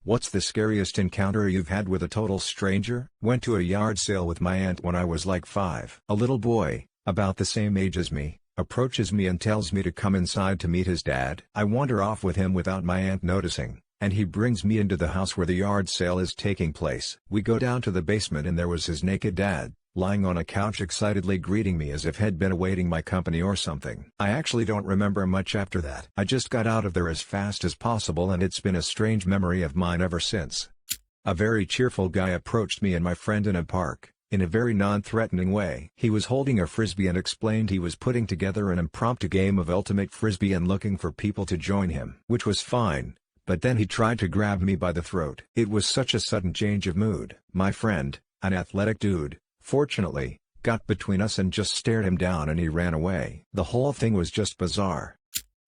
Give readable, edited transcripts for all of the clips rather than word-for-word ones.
What's the scariest encounter you've had with a total stranger? Went to a yard sale with my aunt when I was like 5. A little boy, about the same age as me, approaches me and tells me to come inside to meet his dad. I wander off with him without my aunt noticing, and he brings me into the house where the yard sale is taking place. We go down to the basement and there was his naked dad, lying on a couch excitedly greeting me as if he'd been awaiting my company or something. I actually don't remember much after that. I just got out of there as fast as possible and it's been a strange memory of mine ever since. A very cheerful guy approached me and my friend in a park, in a very non-threatening way. He was holding a frisbee and explained he was putting together an impromptu game of ultimate frisbee and looking for people to join him. Which was fine, but then he tried to grab me by the throat. It was such a sudden change of mood. My friend, an athletic dude, fortunately, got between us and just stared him down and he ran away. The whole thing was just bizarre.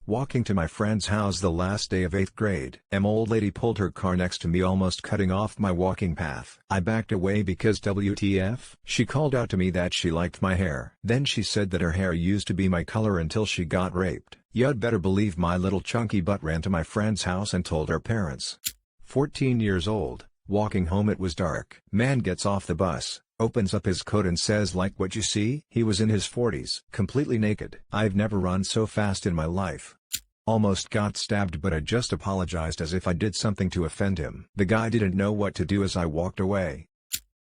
Walking to my friend's house the last day of 8th grade. Old lady pulled her car next to me, almost cutting off my walking path. I backed away because WTF? She called out to me that she liked my hair. Then she said that her hair used to be my color until she got raped. You'd better believe my little chunky butt ran to my friend's house and told her parents. 14 years old, walking home. It was dark. Man gets off the bus, opens up his coat and says, "Like what you see?" He was in his 40s, completely naked. I've never run so fast in my life. Almost got stabbed, but I just apologized as if I did something to offend him. The guy didn't know what to do as I walked away.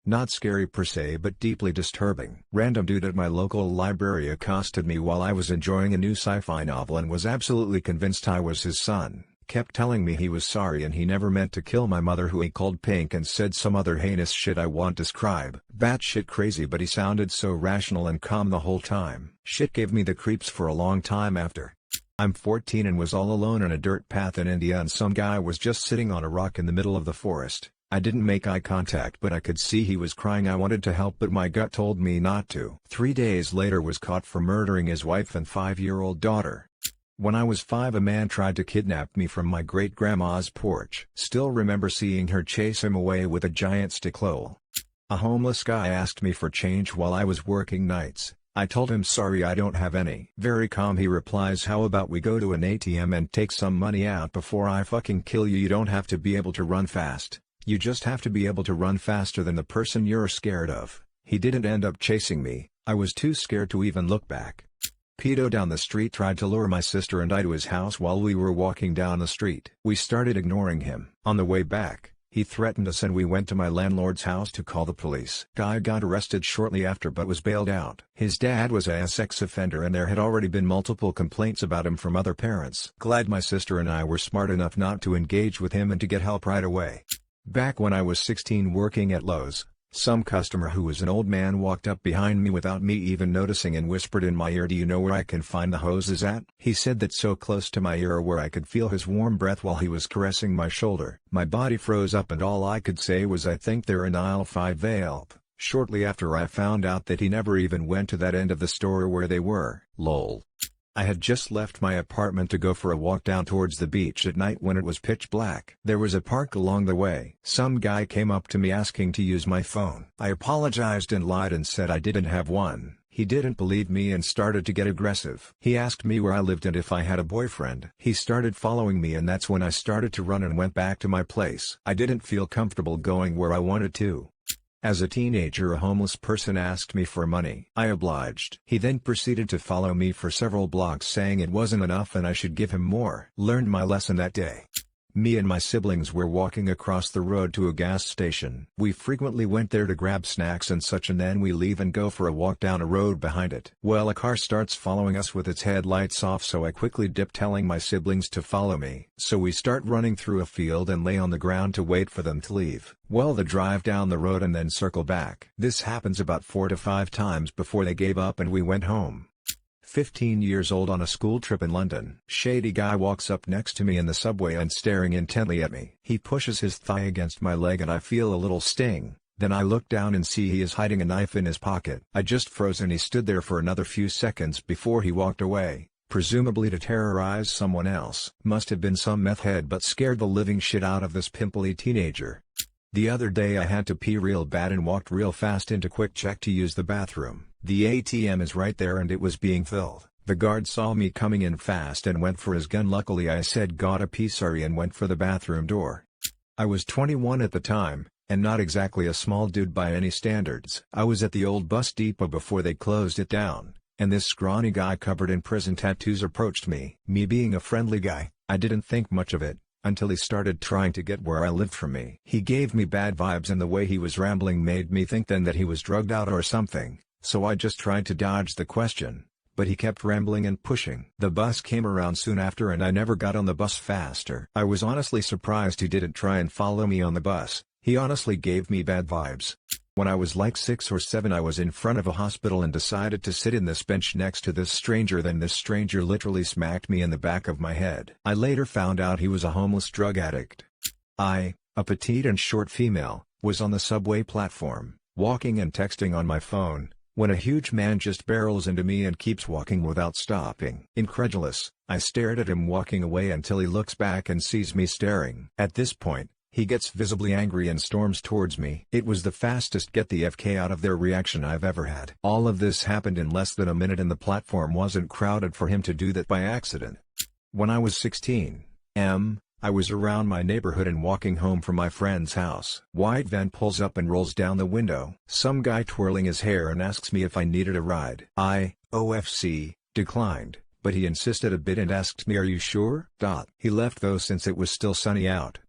Not scary per se, but deeply disturbing. Random dude at my local library accosted me while I was enjoying a new sci-fi novel and was absolutely convinced I was his son. Kept telling me he was sorry and he never meant to kill my mother, who he called pink, and said some other heinous shit I won't describe. Batshit crazy, but he sounded so rational and calm the whole time. Shit gave me the creeps for a long time after. I'm 14 and was all alone on a dirt path in India and some guy was just sitting on a rock in the middle of the forest. I didn't make eye contact but I could see he was crying. I wanted to help but my gut told me not to. 3 days later was caught for murdering his wife and 5-year-old daughter. When I was 5, a man tried to kidnap me from my great-grandma's porch. Still remember seeing her chase him away with a giant sticklowl. A homeless guy asked me for change while I was working nights. I told him sorry, I don't have any. Very calm he replies, "How about we go to an ATM and take some money out before I fucking kill you?" You don't have to be able to run fast. You just have to be able to run faster than the person you're scared of. He didn't end up chasing me. I was too scared to even look back. Pedo down the street tried to lure my sister and I to his house while we were walking down the street. We started ignoring him. On the way back, he threatened us and we went to my landlord's house to call the police. Guy got arrested shortly after but was bailed out. His dad was a sex offender and there had already been multiple complaints about him from other parents. Glad my sister and I were smart enough not to engage with him and to get help right away. Back when I was 16 working at Lowe's, some customer who was an old man walked up behind me without me even noticing and whispered in my ear, "Do you know where I can find the hoses at?" He said that so close to my ear where I could feel his warm breath while he was caressing my shoulder. My body froze up and all I could say was, "I think they're in aisle 5 help." Shortly after I found out that he never even went to that end of the store where they were. Lol. I had just left my apartment to go for a walk down towards the beach at night when it was pitch black. There was a park along the way. Some guy came up to me asking to use my phone. I apologized and lied and said I didn't have one. He didn't believe me and started to get aggressive. He asked me where I lived and if I had a boyfriend. He started following me and that's when I started to run and went back to my place. I didn't feel comfortable going where I wanted to. As a teenager, a homeless person asked me for money. I obliged. He then proceeded to follow me for several blocks saying it wasn't enough and I should give him more. Learned my lesson that day. Me and my siblings were walking across the road to a gas station. We frequently went there to grab snacks and such, and then we leave and go for a walk down a road behind it. Well, a car starts following us with its headlights off, so I quickly dip telling my siblings to follow me. So we start running through a field and lay on the ground to wait for them to leave. Well, they drive down the road and then circle back. This happens about 4 to 5 times before they gave up and we went home. 15 years old on a school trip in London. Shady guy walks up next to me in the subway and staring intently at me. He pushes his thigh against my leg and I feel a little sting. Then I look down and see he is hiding a knife in his pocket. I just froze and he stood there for another few seconds before he walked away, presumably to terrorize someone else. Must have been some meth head but scared the living shit out of this pimply teenager. The other day I had to pee real bad and walked real fast into Quick Check to use the bathroom. The ATM is right there and it was being filled. The guard saw me coming in fast and went for his gun. Luckily I said "gotta pee, sorry," and went for the bathroom door. I was 21 at the time, and not exactly a small dude by any standards. I was at the old bus depot before they closed it down, and this scrawny guy covered in prison tattoos approached me. Me being a friendly guy, I didn't think much of it, until he started trying to get where I lived from me. He gave me bad vibes and the way he was rambling made me think then that he was drugged out or something, so I just tried to dodge the question, but he kept rambling and pushing. The bus came around soon after and I never got on the bus faster. I was honestly surprised he didn't try and follow me on the bus. He honestly gave me bad vibes. When I was like 6 or 7 I was in front of a hospital and decided to sit in this bench next to this stranger. Then this stranger literally smacked me in the back of my head. I later found out he was a homeless drug addict. I, a petite and short female, was on the subway platform, walking and texting on my phone, when a huge man just barrels into me and keeps walking without stopping. Incredulous, I stared at him walking away until he looks back and sees me staring. At this point, he gets visibly angry and storms towards me. It was the fastest get the FK out of there reaction I've ever had. All of this happened in less than a minute and the platform wasn't crowded for him to do that by accident. When I was 16, I was around my neighborhood and walking home from my friend's house. White van pulls up and rolls down the window. Some guy twirling his hair and asks me if I needed a ride. I, OFC, declined, but he insisted a bit and asked me, "Are you sure?" He left though since it was still sunny out.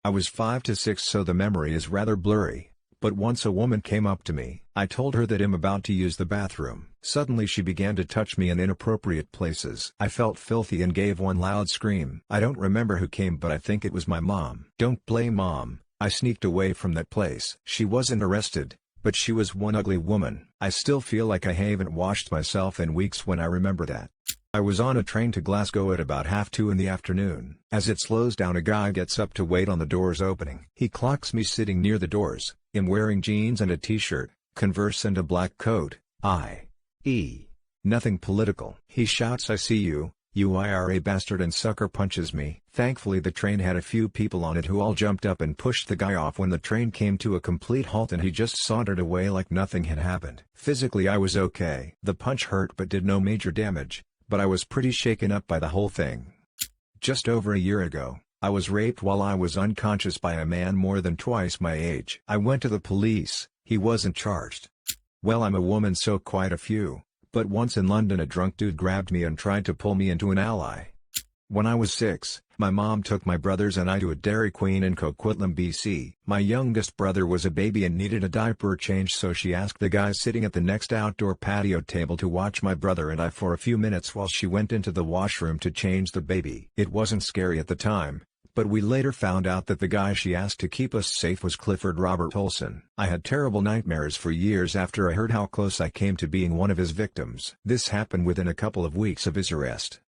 I was 5 to 6 so the memory is rather blurry, but once a woman came up to me. I told her that I'm about to use the bathroom. Suddenly she began to touch me in inappropriate places. I felt filthy and gave one loud scream. I don't remember who came but I think it was my mom. Don't blame mom, I sneaked away from that place. She wasn't arrested, but she was one ugly woman. I still feel like I haven't washed myself in weeks when I remember that. I was on a train to Glasgow at about 2:30 in the afternoon. As it slows down a guy gets up to wait on the doors opening. He clocks me sitting near the doors. I'm wearing jeans and a t-shirt, Converse and a black coat. Nothing political. He shouts, "I see you, you IRA bastard," and sucker punches me. Thankfully the train had a few people on it who all jumped up and pushed the guy off when the train came to a complete halt and he just sauntered away like nothing had happened. Physically I was okay. The punch hurt but did no major damage, but I was pretty shaken up by the whole thing. Just over a year ago, I was raped while I was unconscious by a man more than twice my age. I went to the police, he wasn't charged. Well, I'm a woman so quite a few, but once in London a drunk dude grabbed me and tried to pull me into an alley. When I was 6, my mom took my brothers and I to a Dairy Queen in Coquitlam, BC. My youngest brother was a baby and needed a diaper change, so she asked the guy sitting at the next outdoor patio table to watch my brother and I for a few minutes while she went into the washroom to change the baby. It wasn't scary at the time, but we later found out that the guy she asked to keep us safe was Clifford Robert Olson. I had terrible nightmares for years after I heard how close I came to being one of his victims. This happened within a couple of weeks of his arrest.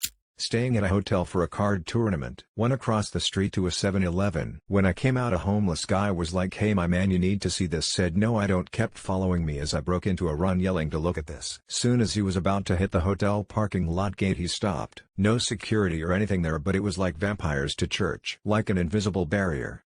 Staying at a hotel for a card tournament. Went across the street to a 7-Eleven. When I came out a homeless guy was like, "Hey my man, you need to see this." Said no I don't. Kept following me as I broke into a run yelling to look at this. Soon as he was about to hit the hotel parking lot gate he stopped. No security or anything there but it was like vampires to church. Like an invisible barrier.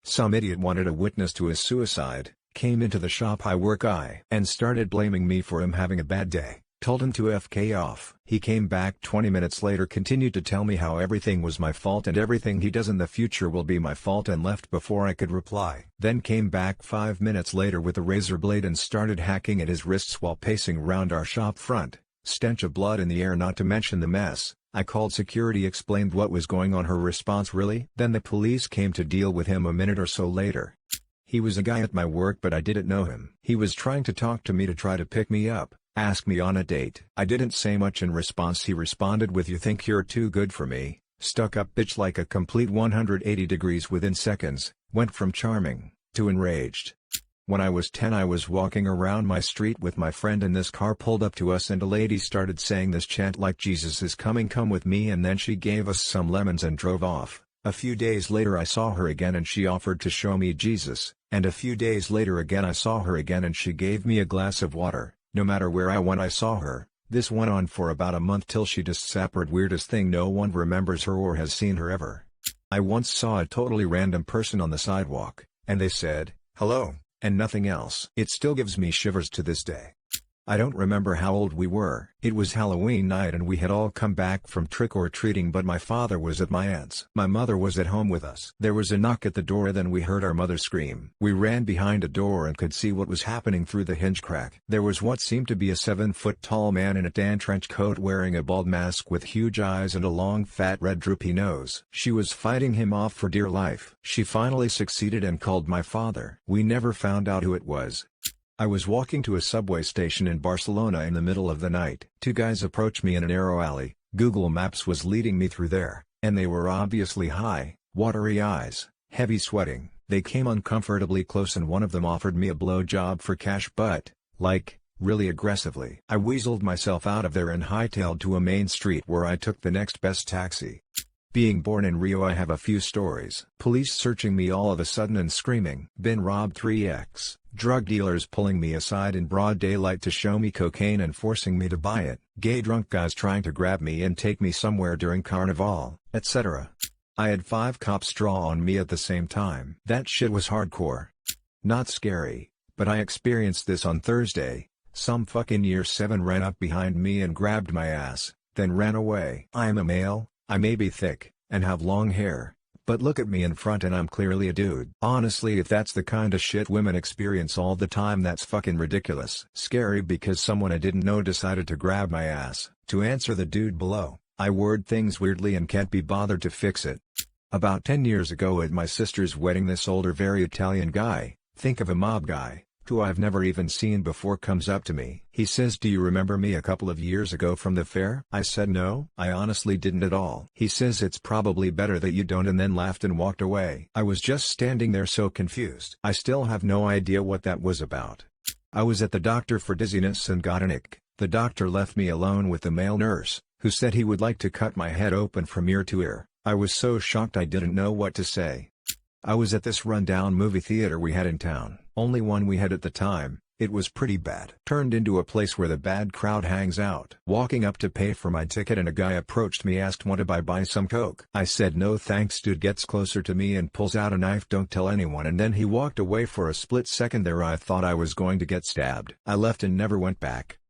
Some idiot wanted a witness to his suicide, came into the shop I work and started blaming me for him having a bad day. Told him to FK off. He came back 20 minutes later, continued to tell me how everything was my fault and everything he does in the future will be my fault, and left before I could reply. Then came back 5 minutes later with a razor blade and started hacking at his wrists while pacing around our shop front. Stench of blood in the air, not to mention the mess. I called security, explained what was going on. Her response, "Really?" Then the police came to deal with him a minute or so later. He was a guy at my work but I didn't know him. He was trying to talk to me to try to pick me up. Ask me on a date. I didn't say much in response. He responded with, "You think you're too good for me?" Stuck up bitch, like a complete 180 degrees within seconds. Went from charming to enraged. When I was 10 I was walking around my street with my friend and this car pulled up to us and a lady started saying this chant like, "Jesus is coming, come with me," and then she gave us some lemons and drove off. A few days later I saw her again and she offered to show me Jesus, and a few days later again I saw her again and she gave me a glass of water. No matter where I went I saw her. This went on for about a month till she disappeared. Weirdest thing, no one remembers her or has seen her ever. I once saw a totally random person on the sidewalk, and they said, "Hello," and nothing else. It still gives me shivers to this day. I don't remember how old we were. It was Halloween night and we had all come back from trick-or-treating, but my father was at my aunt's. My mother was at home with us. There was a knock at the door, then we heard our mother scream. We ran behind a door and could see what was happening through the hinge crack. There was what seemed to be a 7-foot-tall man in a tan trench coat wearing a bald mask with huge eyes and a long fat red droopy nose. She was fighting him off for dear life. She finally succeeded and called my father. We never found out who it was. I was walking to a subway station in Barcelona in the middle of the night. Two guys approached me in a narrow alley. Google Maps was leading me through there, and they were obviously high, watery eyes, heavy sweating. They came uncomfortably close and one of them offered me a blowjob for cash, but, like, really aggressively. I weaseled myself out of there and hightailed to a main street where I took the next best taxi. Being born in Rio, I have a few stories. Police searching me all of a sudden and screaming. Been robbed 3x. Drug dealers pulling me aside in broad daylight to show me cocaine and forcing me to buy it. Gay drunk guys trying to grab me and take me somewhere during Carnival, etc. I had 5 cops draw on me at the same time. That shit was hardcore. Not scary, but I experienced this on Thursday. Some fucking year 7 ran up behind me and grabbed my ass, then ran away. I am a male. I may be thick, and have long hair, but look at me in front and I'm clearly a dude. Honestly, if that's the kind of shit women experience all the time, that's fucking ridiculous. Scary because someone I didn't know decided to grab my ass. To answer the dude below, I word things weirdly and can't be bothered to fix it. About 10 years ago at my sister's wedding, this older, very Italian guy, think of a mob guy, who I've never even seen before, comes up to me. He says, "Do you remember me a couple of years ago from the fair?" I said no, I honestly didn't at all. He says, "It's probably better that you don't," and then laughed and walked away. I was just standing there so confused. I still have no idea what that was about. I was at the doctor for dizziness and got an ick. The doctor left me alone with the male nurse, who said he would like to cut my head open from ear to ear. I was so shocked I didn't know what to say. I was at this rundown movie theater we had in town. Only one we had at the time. It was pretty bad. Turned into a place where the bad crowd hangs out. Walking up to pay for my ticket and a guy approached me, asked, "Want to buy some coke?" I said no thanks. Dude gets closer to me and pulls out a knife. "Don't tell anyone," and then he walked away. For a split second there I thought I was going to get stabbed. I left and never went back.